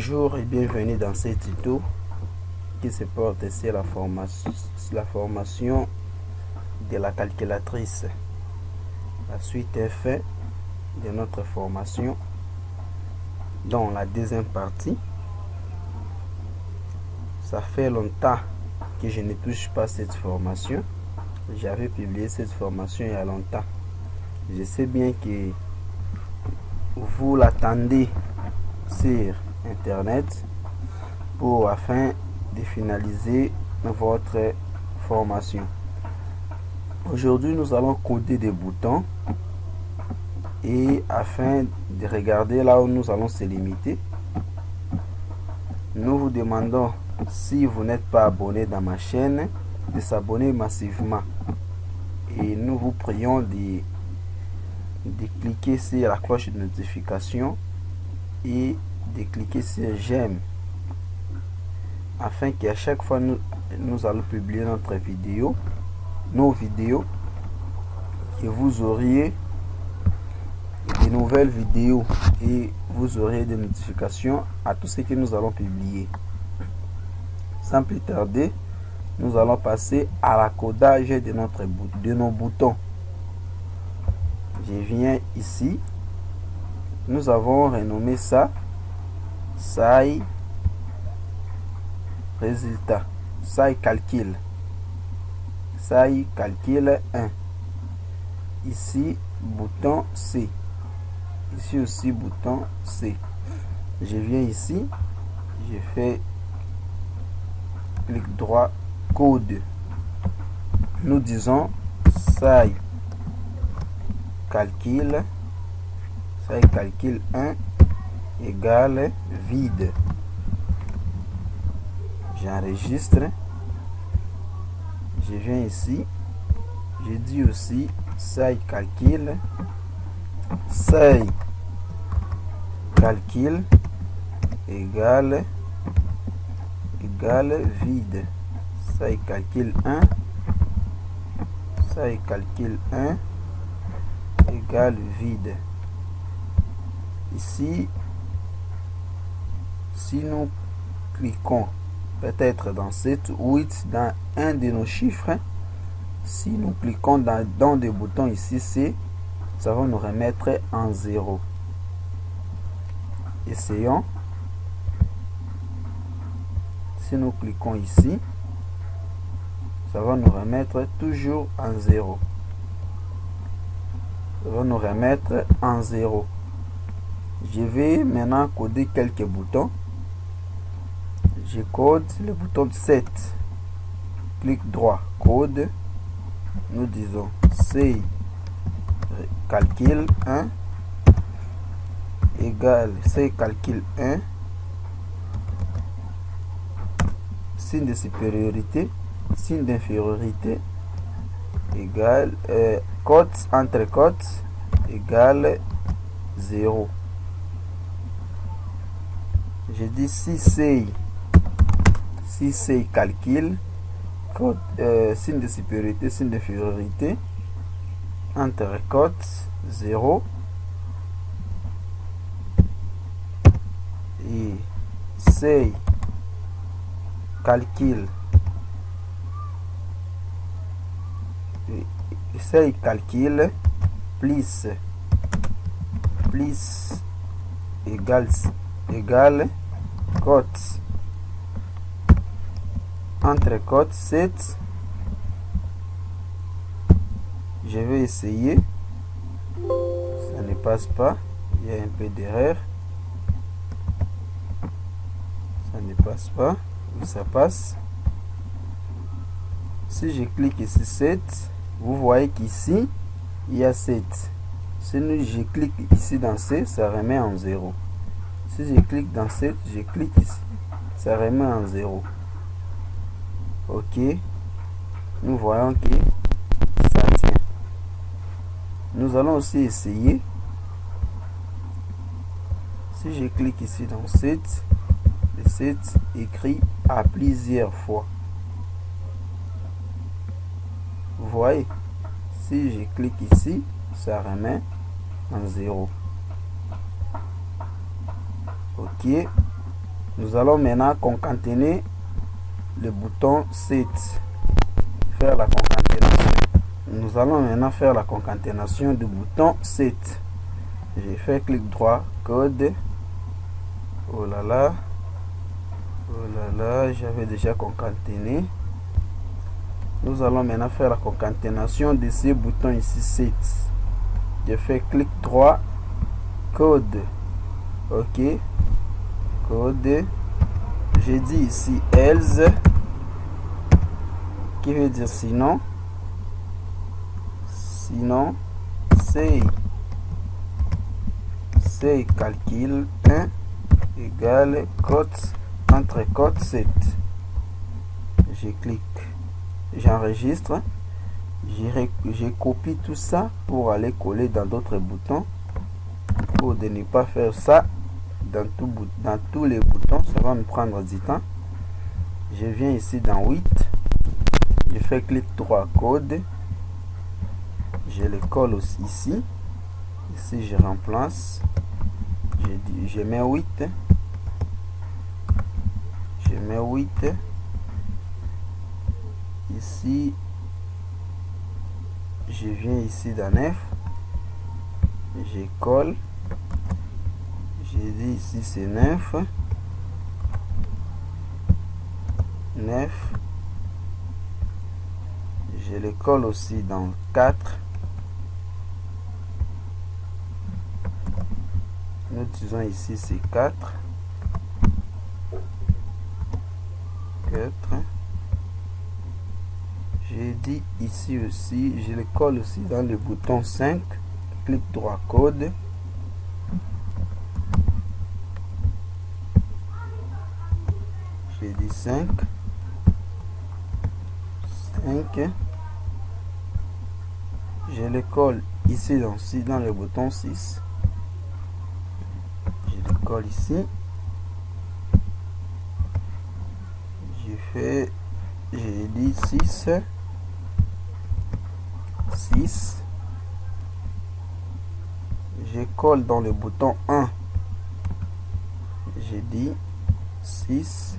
Bonjour et bienvenue dans ce tuto qui se porte sur la formation de la calculatrice. La suite est faite de notre formation dans la deuxième partie. Ça fait longtemps que je ne touche pas cette formation. J'avais publié cette formation il y a longtemps. Je sais bien que vous l'attendez sur internet afin de finaliser votre formation. Aujourd'hui, nous allons coder des boutons et afin de regarder là où nous allons se limiter, nous vous demandons, si vous n'êtes pas abonné dans ma chaîne, de s'abonner massivement et nous vous prions de cliquer sur la cloche de notification et de cliquer sur j'aime afin qu'à chaque fois nous allons publier nos vidéos, que vous auriez de nouvelles vidéos et vous aurez des notifications à tout ce que nous allons publier. Sans plus tarder, nous allons passer à la codage de nos boutons. Je viens ici, nous avons renommé ça SAI résultat, SAI calcul, SAI calcul 1. Ici bouton C, ici aussi bouton C. Je viens ici, je fais clic droit, code. Nous disons SAI calcul 1 égale vide. J'enregistre. Je viens ici. Je dis aussi SAI calcul égale vide. SAI calcul 1 égale vide. Ici, si nous cliquons peut-être dans 7 ou 8 dans un de nos chiffres, si nous cliquons dans des boutons ici, ça va nous remettre en 0. Essayons. Si nous cliquons ici, ça va nous remettre toujours en 0. Ça va nous remettre en 0. Je vais maintenant coder quelques boutons. Je code le bouton 7. Clic droit, code. Nous disons SAI calcul 1 égale SAI calcul 1, signe de supériorité, signe d'infériorité égale cote entre cotes égale 0. Je dis si SAI calcul, signe de supériorité, signe d'infériorité, entre cotes 0 et SAI calcul plus égale cote entre cote 7. Je vais essayer. Ça ne passe pas. Il y a un peu d'erreur. Ça ne passe pas. Ou ça passe. Si je clique ici 7, vous voyez qu'ici il y a 7. Si je clique ici dans 7, ça remet en 0. Si je clique dans 7, je clique ici, ça remet en 0. Ok, nous voyons que ça tient. Nous allons aussi essayer. Si je clique ici dans 7, le 7 écrit à plusieurs fois. Vous voyez, si je clique ici, ça remet en 0. Ok, Nous allons maintenant concaténer le bouton set. Faire la concaténation. Nous allons maintenant faire la concaténation du bouton set. J'ai fait clic droit, code. Oh là là, j'avais déjà concaténé. Nous allons maintenant faire la concaténation de ces boutons ici set. Je fais clic droit, code. Ok, code. J'ai dit ici else, qui veut dire sinon. Sinon, say calcul 1 égale cote entre cote 7. Je clique, j'enregistre, j'ai copié tout ça pour aller coller dans d'autres boutons. Pour de ne pas faire ça dans tous les boutons, ça va me prendre du temps. Je viens ici dans 8, je fais clic droit, code, je le colle aussi ici. Ici je remplace, je mets 8, ici je viens ici dans 9, je colle, j'ai dit ici c'est 9, je le colle aussi dans 4. Nous disons ici c'est 4. J'ai dit ici aussi, je le colle aussi dans le bouton 5. Clic droit, code. J'ai dit 5. Je le colle ici dans le bouton 6. Je le colle ici. J'ai dit 6. Je colle dans le bouton 1. J'ai dit 6.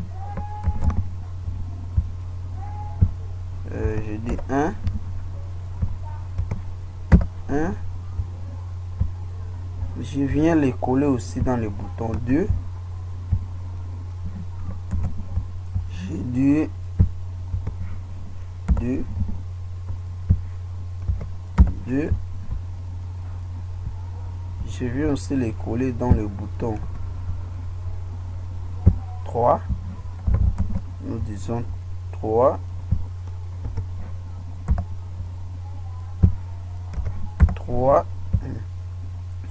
J'ai dit 1. Je viens les coller aussi dans le bouton 2. J'ai dit 2. Je viens aussi les coller dans le bouton 3. Nous disons 3.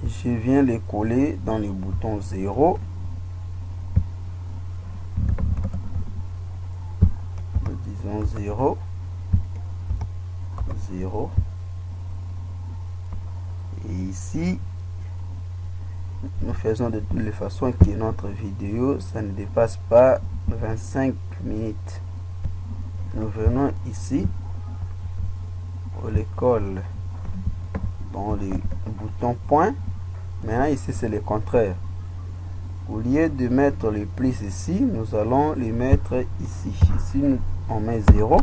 Je viens les coller dans le bouton 0. Nous disons 0. Et ici, nous faisons de toutes les façons que notre vidéo, ça ne dépasse pas 25 minutes. Nous venons ici, on les colle dans le bouton point. Maintenant ici c'est le contraire. Au lieu de mettre les plis ici, nous allons les mettre ici. Ici on met 0.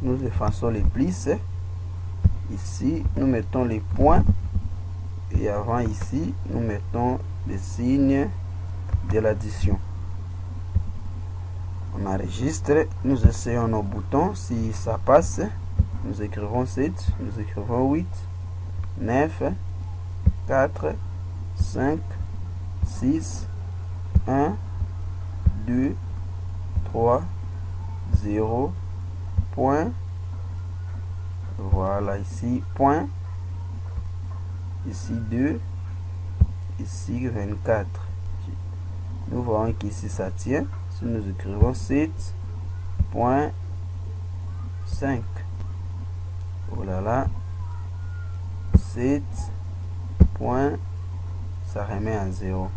Nous effaçons les plis. Ici nous mettons les points. Et avant ici nous mettons le signe de l'addition. On enregistre. Nous essayons nos boutons. Si ça passe, nous écrivons 7. Nous écrivons 8. 9. 4, 5, 6, 1, 2, 3, 0, point. Voilà, ici, point. Ici, 2. Ici, 24. Nous voyons qu'ici, ça tient. Si nous écrivons 7.5. Oh là là. 7. Point, ça remet à 0.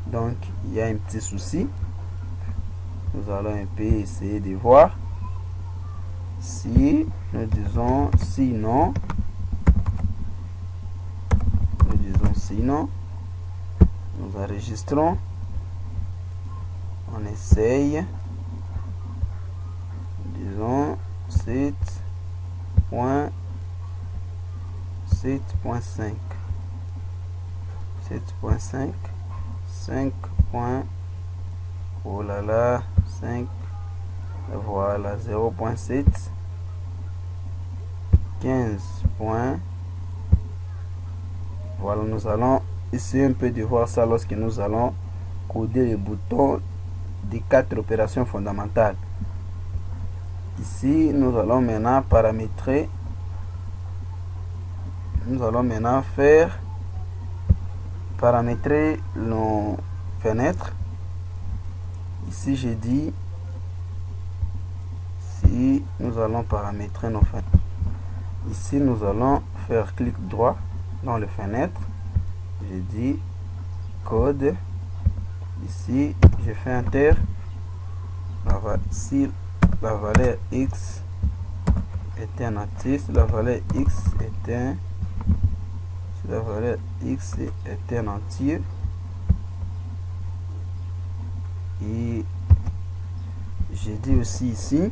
Donc il y a un petit souci. Nous allons un peu essayer de voir. Si nous disons sinon, nous enregistrons. On essaye. Disons 7.5. 7.5. 5. Oh là là, 5. Voilà, 0.7. 15 points. Voilà, nous allons essayer un peu de voir ça lorsque nous allons coder les boutons des 4 opérations fondamentales. Ici, nous allons maintenant paramétrer. Nous allons maintenant paramétrer nos fenêtres. Ici, j'ai dit si nous allons paramétrer nos fenêtres. Ici, nous allons faire clic droit dans les fenêtres. J'ai dit code. Ici, je fais enter. Si la valeur x est un entier, si la valeur x est un, si la valeur x est un entier, et j'ai dit aussi ici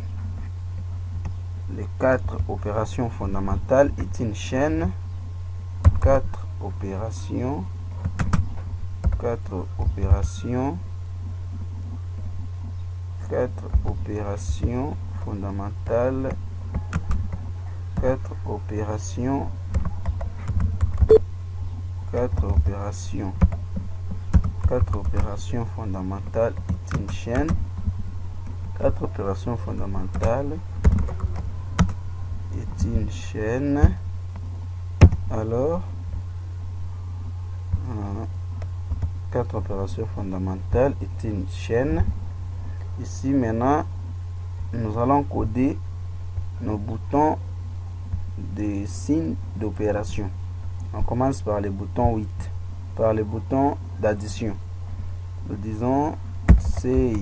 les 4 opérations fondamentales est une chaîne. 4 opérations fondamentales. 4 opérations fondamentales est une chaîne. 4 opérations fondamentales est une chaîne. Alors 4 opérations fondamentales est une chaîne. Ici maintenant, nous allons coder nos boutons des signes d'opération. On commence par les boutons 8, par les boutons d'addition. Nous disons c'est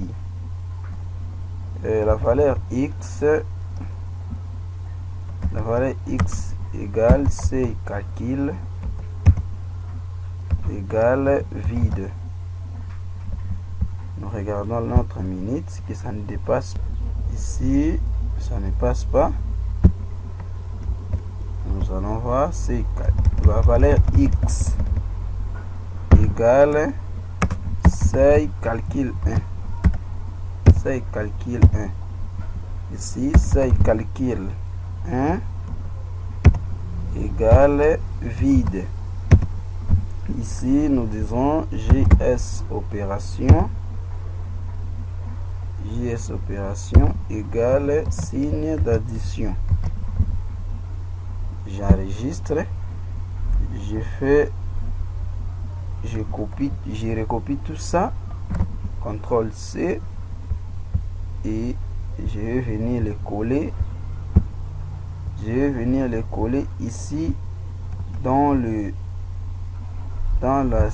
la valeur x égale c'est calcul égale vide. Nous regardons notre minute que ça ne dépasse ici, ça ne passe pas. Nous allons voir c'est la valeur x égale c'est calcul 1. C'est calcul 1. Ici c'est calcul 1 égale vide. Ici nous disons JS opération égale signe d'addition. J'enregistre, je recopie tout ça, CTRL C, et je vais venir les coller. Ici dans la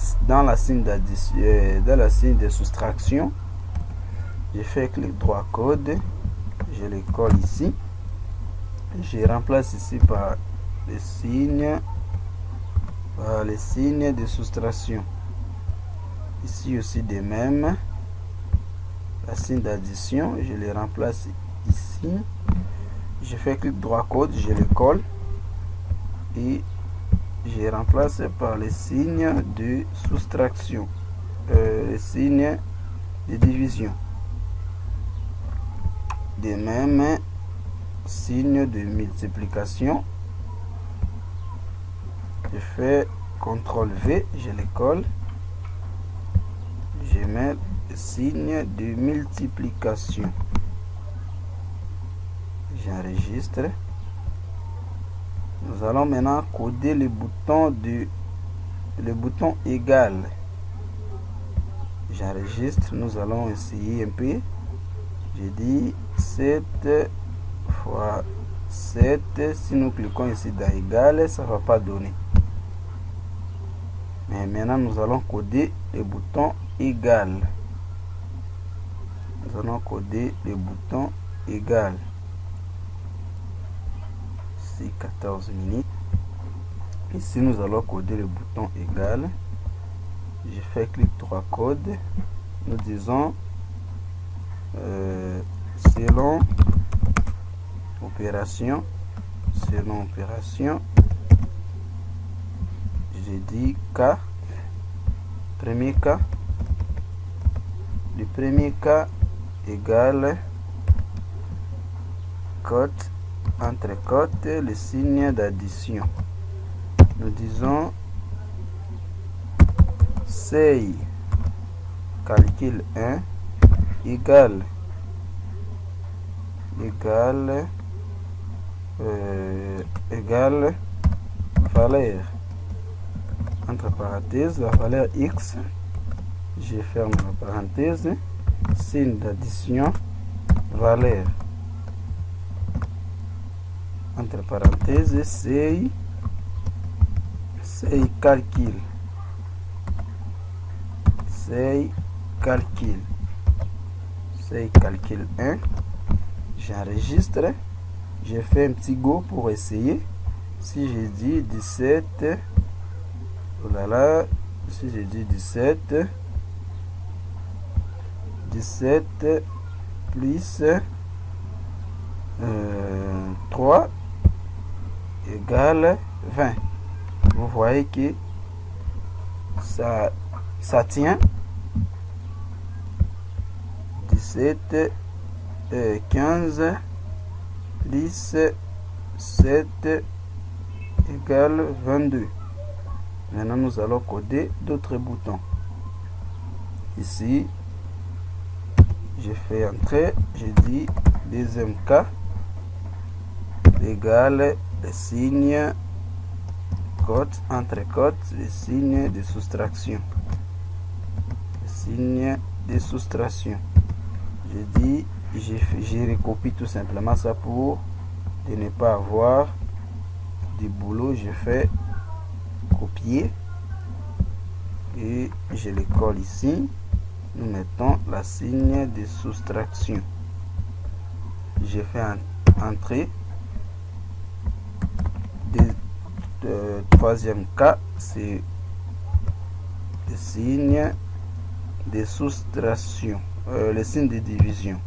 signe d'addition, dans la signe de soustraction. Je fais clic droit code, je les colle ici, je remplace ici par les signes de soustraction. Ici aussi de même, la signe d'addition, je les remplace ici, je fais clic droit code, je les colle et je remplace par les signes de soustraction, les signes de division. De même, signe de multiplication, je fais CTRL V, je les colle, je mets le signe de multiplication, j'enregistre. Nous allons maintenant coder le bouton égal. J'enregistre, nous allons essayer un peu. J'ai dit 7 fois 7. Si nous cliquons ici dans égal, ça ne va pas donner. Mais maintenant, nous allons coder le bouton égal. Nous allons coder le bouton égal. Ici, 14 minutes. Ici, nous allons coder le bouton égal. Je fais clic droit code. Nous disons selon opération, j'ai dit cas, premier cas, le premier cas égale cote, entre cotes, le signe d'addition. Nous disons seuil calcul 1 égale valeur, entre parenthèses, la valeur x, je ferme la parenthèse, signe d'addition, valeur, entre parenthèses, seuil calcul, seuil calcul 1, j'enregistre, je fais un petit go pour essayer. Si j'ai dit 17, oh là là, si j'ai dit 17 plus 3 égale 20. Vous voyez que ça tient. 17, 15 plus 7 égale 22. Maintenant, nous allons coder d'autres boutons. Ici, j'ai fait entrer, j'ai dit deuxième cas égale le signe cote, entre cotes, le signe de soustraction. Le signe de soustraction. J'ai dit, j'ai recopie tout simplement ça pour ne pas avoir du boulot. Je fais copier et je le colle ici. Nous mettons la signe de soustraction. J'ai fait entrer. Troisième cas, c'est le signe de soustraction, le signe de division.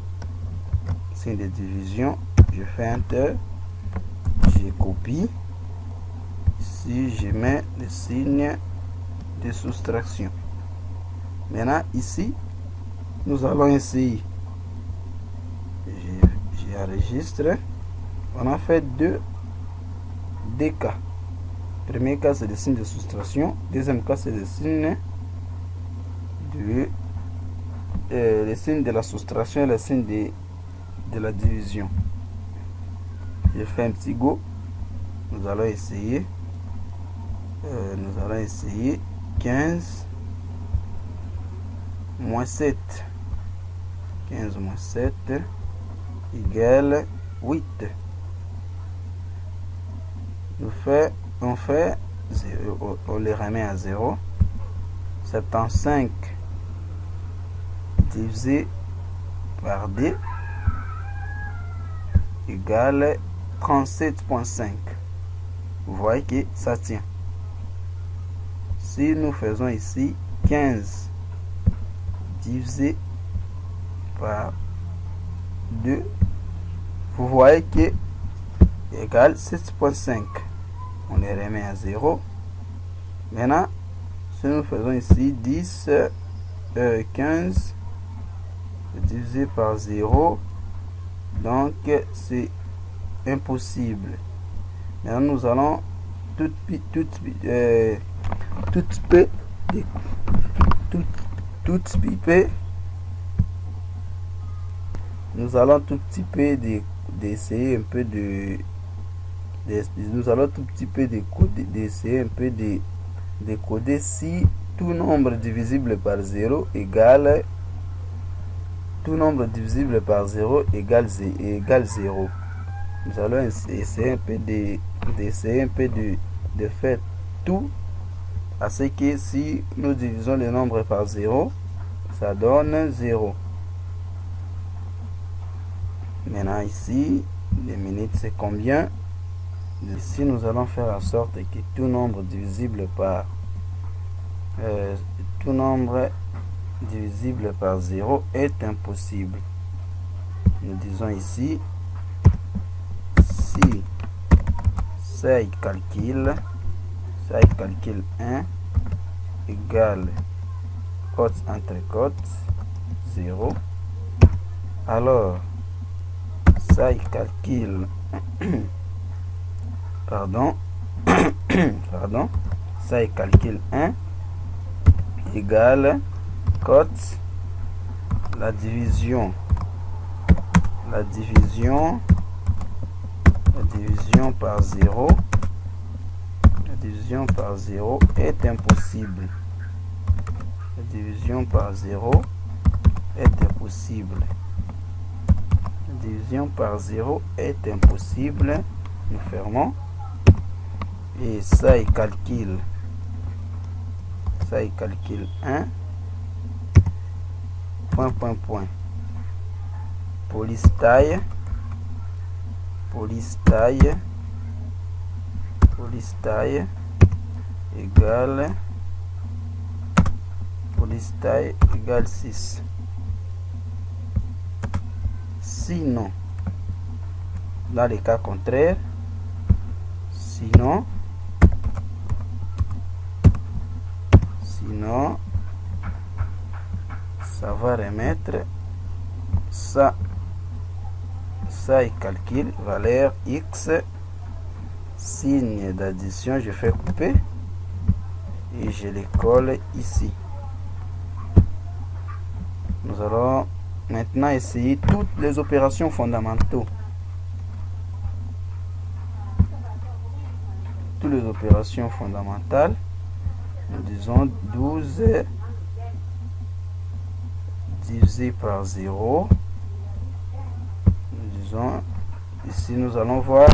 Signe de division, je fais enter, je copie. Ici, je mets le signe de soustraction. Maintenant, ici, nous allons essayer. J'enregistre. On a fait deux cas. Premier cas, c'est le signe de soustraction. Deuxième cas, c'est le signe de la soustraction et le signe de la division. Je fais un petit go. Nous allons essayer. 15 moins 7. 15 moins 7 égale 8. On les remet à 0. 75 divisé par 2 égale 37,5. Vous voyez que ça tient. Si nous faisons ici 15 divisé par 2, vous voyez que égale 7,5. On les remet à 0. Maintenant, si nous faisons ici 15 divisé par 0, donc c'est impossible. Maintenant, nous allons tout petit peu d'essayer un peu nous allons tout petit peu d'essayer un peu de décoder si tout nombre divisible par 0 égale égale 0. Nous allons essayer un peu de faire tout à ce que si nous divisons le nombre par 0, ça donne 0. Maintenant ici, les minutes c'est combien? Ici nous allons faire en sorte que tout nombre divisible par 0 est impossible. nous disons ici, si seuil calcul 1 égale côte entre côtes 0, alors seuil calcul pardon seuil calcul 1 égale côte la division par 0. La division par 0 est impossible. La division par 0 est impossible. La division par 0 est impossible. Nous fermons. Et ça il calcule 1. Point. Police taille égale police taille égale 6. Sinon, dans les cas contraires, sinon ça va remettre ça il calcule valeur x, signe d'addition, je fais couper et je les colle ici. Nous allons maintenant essayer toutes les opérations fondamentaux. Toutes les opérations fondamentales. Nous disons 12 divisé par 0. Nous disons ici, nous allons voir,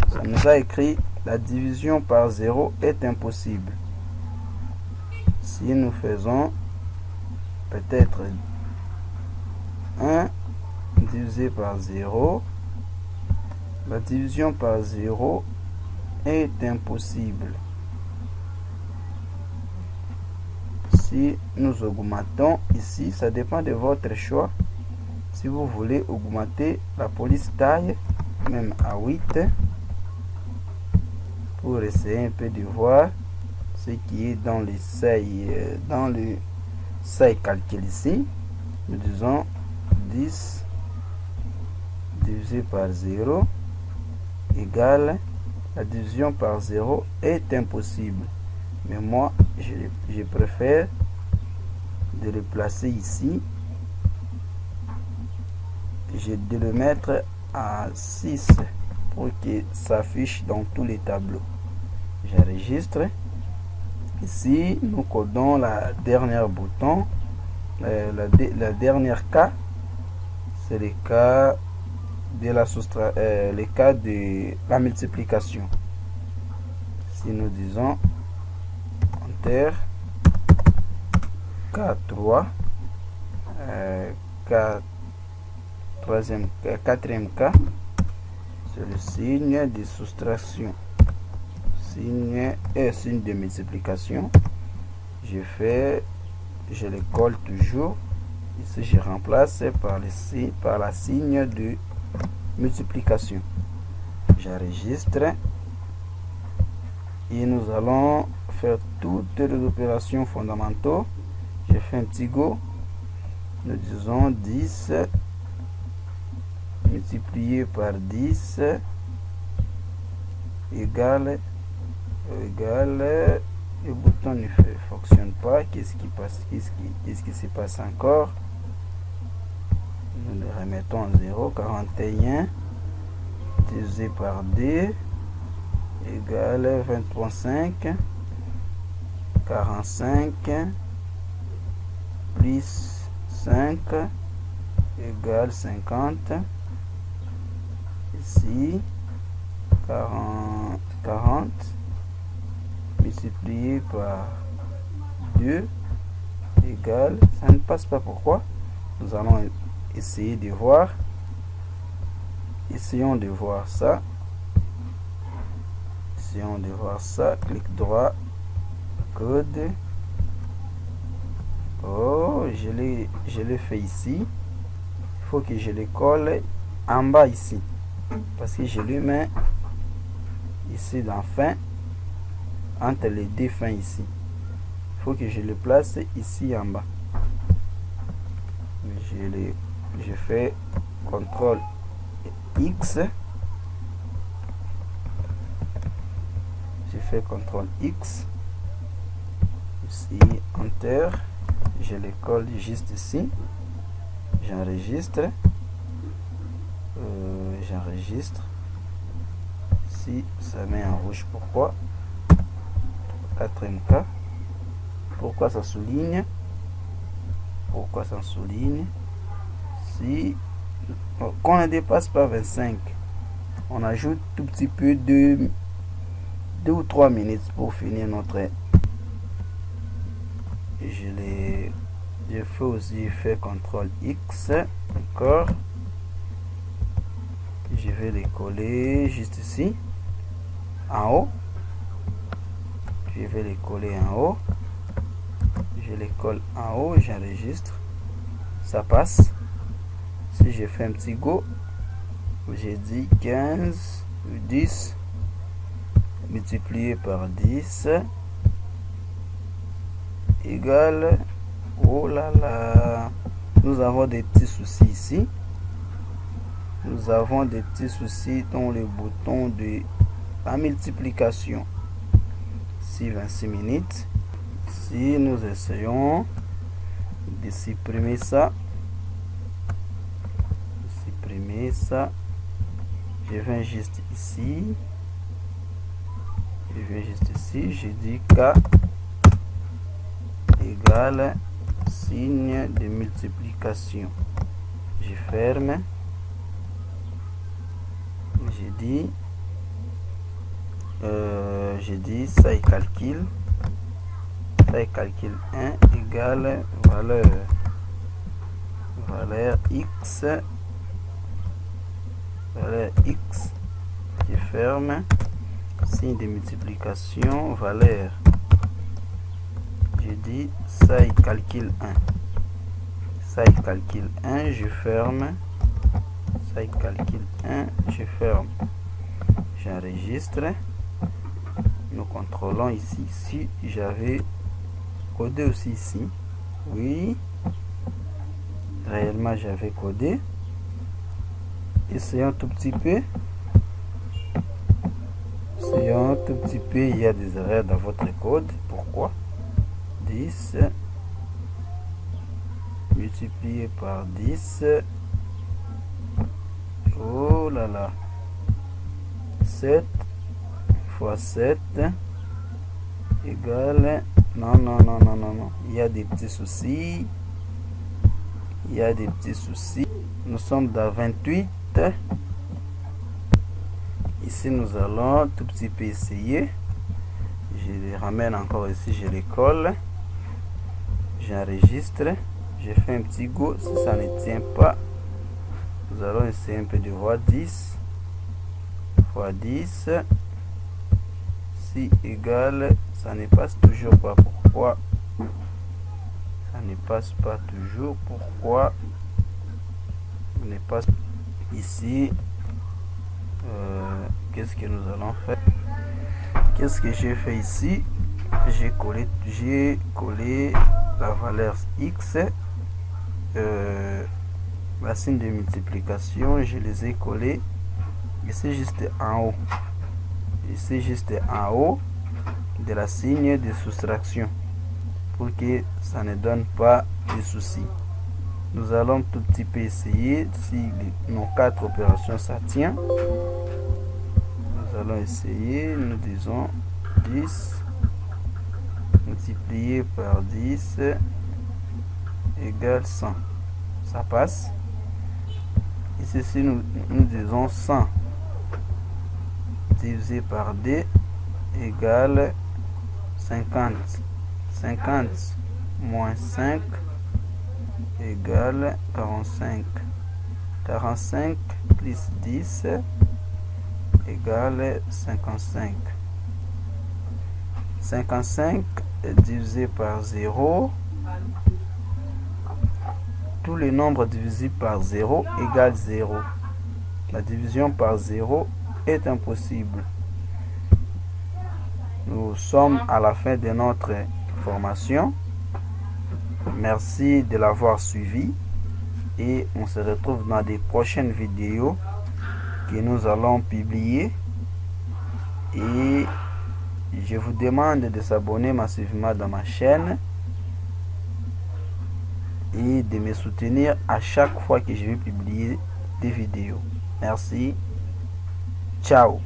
ça nous a écrit la division par 0 est impossible. Si nous faisons peut-être 1 divisé par 0, la division par 0 est impossible. Si nous augmentons ici, ça dépend de votre choix. Si vous voulez augmenter la police taille même à 8 pour essayer un peu de voir ce qui est dans le seuil calcul ici, nous disons 10 divisé par 0 égale, la division par 0 est impossible. Mais moi, je préfère de le placer ici, de le mettre à 6 pour que ça s'affiche dans tous les tableaux. J'enregistre. Ici, nous codons la dernière bouton. La dernière cas, c'est le cas de le cas de la multiplication. Si nous disons enter K3, quatrième cas, c'est le signe de soustraction, signe de multiplication. Je le colle toujours. Ici, je remplace par la signe de multiplication. J'enregistre et nous allons faire toutes les opérations fondamentales. Je fais un petit go. Nous disons 10 multiplié par 10 égale, le bouton ne fonctionne pas. Qu'est-ce qui se passe encore? Nous le remettons à 0. 41 divisé par 2 égale 23,5. 45 plus 5 égale 50. Ici 40 multiplié par 2 égale, ça ne passe pas, pourquoi? Nous allons essayer de voir. Essayons de voir ça. Clic droit, code. Oh, je l'ai fait ici. faut que je le colle en bas ici. Parce que je le mets ici dans fin, entre les deux fins ici. Il faut que je le place ici en bas. Je fais CTRL X. Je fais CTRL X. Ici, Enter. Je le colle juste ici. J'enregistre. J'enregistre. Si ça met en rouge, pourquoi? 4ème cas. Pourquoi ça souligne? Pourquoi ça souligne? Si qu'on ne dépasse pas 25, on ajoute tout petit peu de 2 ou 3 minutes pour finir notre. Je fais aussi CTRL X encore. Je vais les coller juste ici en haut. Je vais les coller en haut. Je les colle en haut, j'enregistre. Ça passe. Si je fais un petit go, j'ai dit 15 ou 10 multiplié par 10 égale, oh là là, nous avons des petits soucis ici. Nous avons des petits soucis dans le bouton de la multiplication. Ici 26 minutes. Si nous essayons de supprimer ça, je viens juste ici, je dis K égale signe de multiplication. Je ferme, je dis ça il calcule 1 égale valeur x, je ferme, signe de multiplication, valeur, je dis ça il calcule 1, je ferme, ça il calcule 1, je ferme, j'enregistre. Nous contrôlons ici. Si j'avais codé aussi ici, oui, réellement j'avais codé. Essayons tout petit peu. Il y a des erreurs dans votre code. Pourquoi? 10 multiplié par 10. Oh là là. 7 fois 7 égale, non, il y a des petits soucis, nous sommes dans 28. Ici nous allons tout petit peu essayer, je les ramène encore ici, je les colle, j'enregistre, je fais un petit go. Si ça ne tient pas, nous allons essayer un peu de voir. 10 fois 10 si égale, ça ne passe toujours pas. Pourquoi ça ne passe pas toujours? Pourquoi on ne passe ici? Qu'est-ce que nous allons faire? Qu'est-ce que j'ai fait ici? J'ai collé la valeur x, la signe de multiplication, je les ai collés ici juste en haut, de la signe de soustraction, pour que ça ne donne pas de soucis. Nous allons tout petit peu essayer si nos 4 opérations ça tient. Nous allons essayer, nous disons 10 multiplié par 10 égale 100. Ça passe. Ici, si nous disons 100 divisé par 2 égale 50. 50 moins 5 égale 45. 45 plus 10 égale 55. 55 divisé par 0, Tous les nombres divisibles par 0 égale 0. La division par 0 est impossible. Nous sommes à la fin de notre formation. Merci de l'avoir suivi et on se retrouve dans des prochaines vidéos que nous allons publier. Et je vous demande de s'abonner massivement dans ma chaîne et de me soutenir à chaque fois que je vais publier des vidéos. Merci. Ciao.